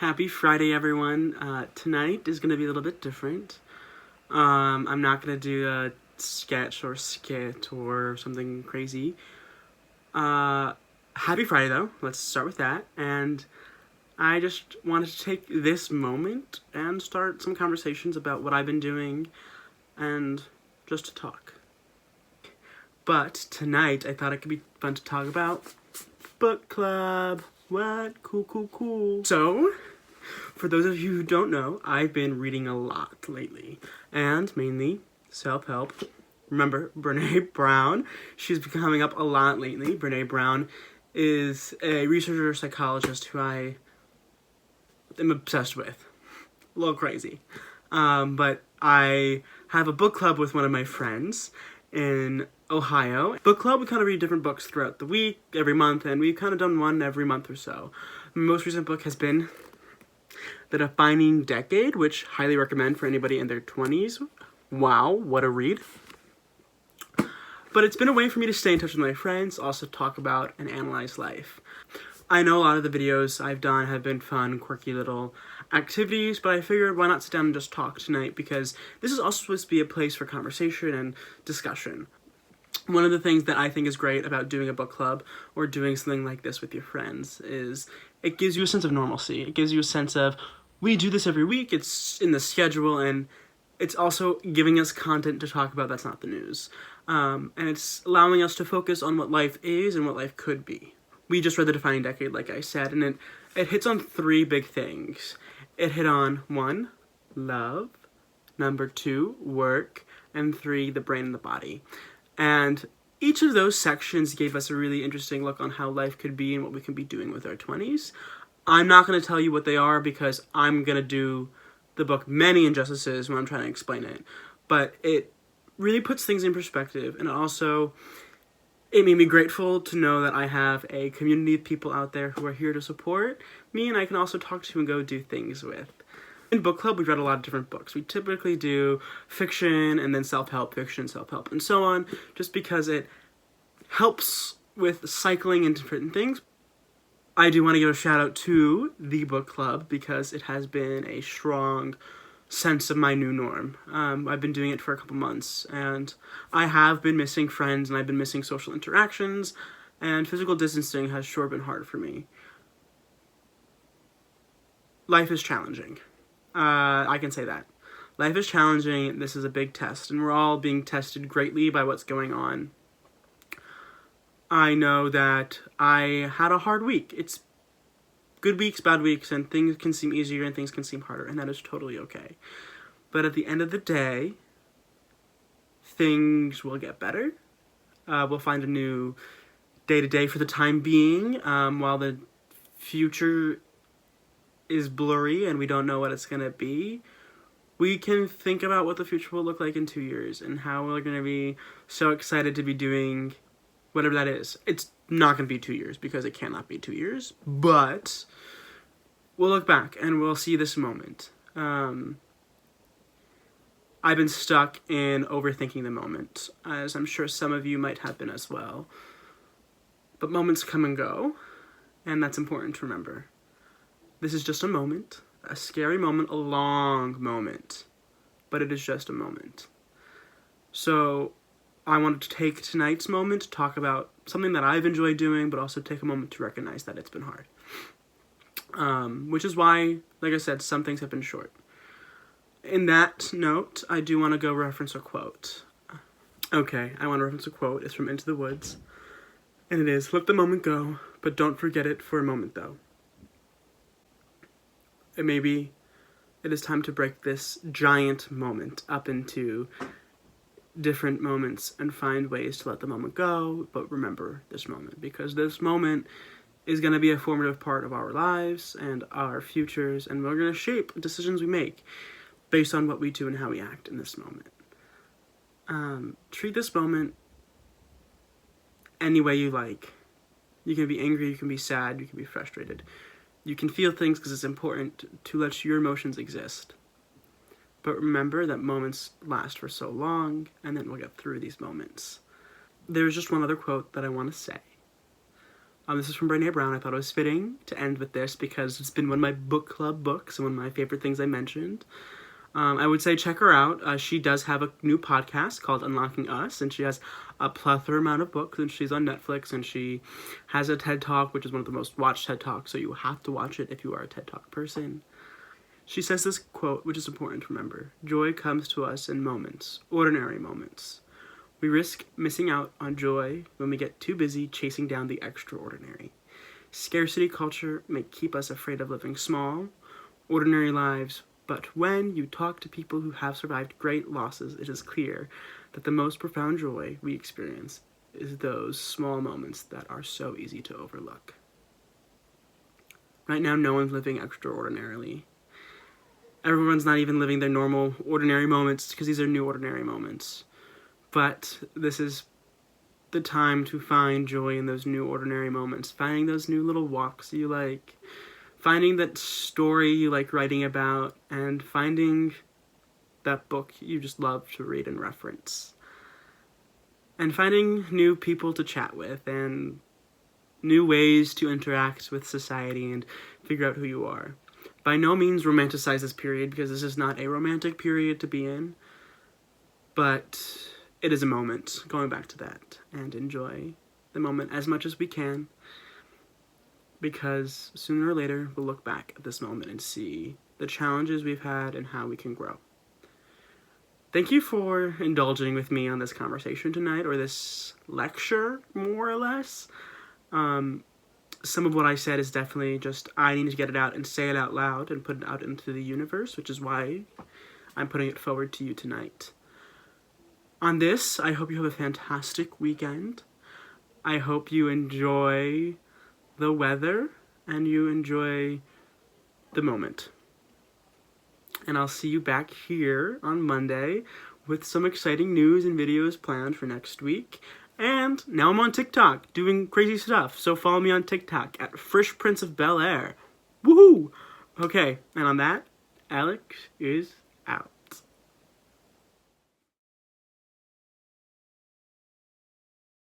Happy Friday, everyone. Tonight is going to be a little bit different. I'm not going to do a sketch or skit or something crazy. Happy Friday, though. Let's start with that. And I just wanted to take this moment and start some conversations about what I've been doing and just to talk. But tonight, I thought it could be fun to talk about book club. What? Cool. So, for those of you who don't know, I've been reading a lot lately, and mainly self-help. Remember, Brené Brown? She's been coming up a lot lately. Brené Brown is a researcher psychologist who I am obsessed with. A little crazy. But I have a book club with one of my friends in Ohio. Book club, we kind of read different books throughout the week, every month, and we've kind of done one every month or so. My most recent book has been The Defining Decade, which I highly recommend for anybody in their 20s. Wow, what a read. But it's been a way for me to stay in touch with my friends, also talk about and analyze life. I know a lot of the videos I've done have been fun, quirky little activities, but I figured why not sit down and just talk tonight, because this is also supposed to be a place for conversation and discussion. One of the things that I think is great about doing a book club or doing something like this with your friends is it gives you a sense of normalcy. It gives you a sense of, we do this every week, it's in the schedule, and it's also giving us content to talk about that's not the news. And it's allowing us to focus on what life is and what life could be. We just read The Defining Decade, like I said, and it hits on three big things. It hit on 1, love, 2, work, and 3, the brain and the body. And each of those sections gave us a really interesting look on how life could be and what we can be doing with our 20s. I'm not going to tell you what they are because I'm going to do the book many injustices when I'm trying to explain it. But it really puts things in perspective, and it made me grateful to know that I have a community of people out there who are here to support me and I can also talk to and go do things with. In book club, we've read a lot of different books. We typically do fiction and then self-help, fiction, self-help, and so on, just because it helps with cycling into different things. I do want to give a shout out to the book club because it has been a strong sense of my new norm. I've been doing it for a couple months, and I have been missing friends, and I've been missing social interactions, and physical distancing has sure been hard for me. Life is challenging. I can say that. Life is challenging, this is a big test, and we're all being tested greatly by what's going on. I know that I had a hard week. It's good weeks, bad weeks, and things can seem easier and things can seem harder, and that is totally okay. But at the end of the day, things will get better. We'll find a new day-to-day for the time being, while the future is blurry and we don't know what it's going to be. We can think about what the future will look like in 2 years and how we're going to be so excited to be doing whatever that is. It's not going to be 2 years because it cannot be 2 years, but we'll look back and we'll see this moment. I've been stuck in overthinking the moment, as I'm sure some of you might have been as well. But moments come and go, and that's important to remember. This is just a moment, a scary moment, a long moment, but it is just a moment. So I wanted to take tonight's moment to talk about something that I've enjoyed doing, but also take a moment to recognize that it's been hard. Which is why, like I said, some things have been short. In that note, I do want to go reference a quote. Okay, I want to reference a quote. It's from Into the Woods. And it is, "Let the moment go, but don't forget it for a moment, though." Maybe it is time to break this giant moment up into different moments and find ways to let the moment go, but remember this moment, because this moment is going to be a formative part of our lives and our futures, and we're going to shape decisions we make based on what we do and how we act in this moment. Treat this moment any way you like. You can be angry, you can be sad, you can be frustrated. You can feel things because it's important to let your emotions exist. But remember that moments last for so long, and then we'll get through these moments. There's just one other quote that I want to say. This is from Brené Brown. I thought it was fitting to end with this because it's been one of my book club books and one of my favorite things I mentioned. I would say check her out. She does have a new podcast called Unlocking Us, and she has a plethora amount of books, and she's on Netflix, and she has a TED Talk, which is one of the most watched TED Talks, so you have to watch it if you are a TED Talk person. She says this quote, which is important to remember: "Joy comes to us in moments, ordinary moments. We risk missing out on joy when we get too busy chasing down the extraordinary. Scarcity culture may keep us afraid of living small, ordinary lives, but when you talk to people who have survived great losses, it is clear that the most profound joy we experience is those small moments that are so easy to overlook." Right now, no one's living extraordinarily. Everyone's not even living their normal, ordinary moments because these are new ordinary moments. But this is the time to find joy in those new ordinary moments, finding those new little walks you like, finding that story you like writing about, and finding that book you just love to read and reference. And finding new people to chat with, and new ways to interact with society and figure out who you are. By no means romanticize this period, because this is not a romantic period to be in, but it is a moment, going back to that, and enjoy the moment as much as we can, because sooner or later we'll look back at this moment and see the challenges we've had and how we can grow. Thank you for indulging with me on this conversation tonight, or this lecture, more or less. Some of what I said is definitely just, I need to get it out and say it out loud and put it out into the universe, which is why I'm putting it forward to you tonight. On this, I hope you have a fantastic weekend. I hope you enjoy the weather and you enjoy the moment. And I'll see you back here on Monday with some exciting news and videos planned for next week. And now I'm on TikTok doing crazy stuff, so follow me on TikTok at Fresh Prince of Bel Air. Woohoo! Okay, and on that, Alex is out.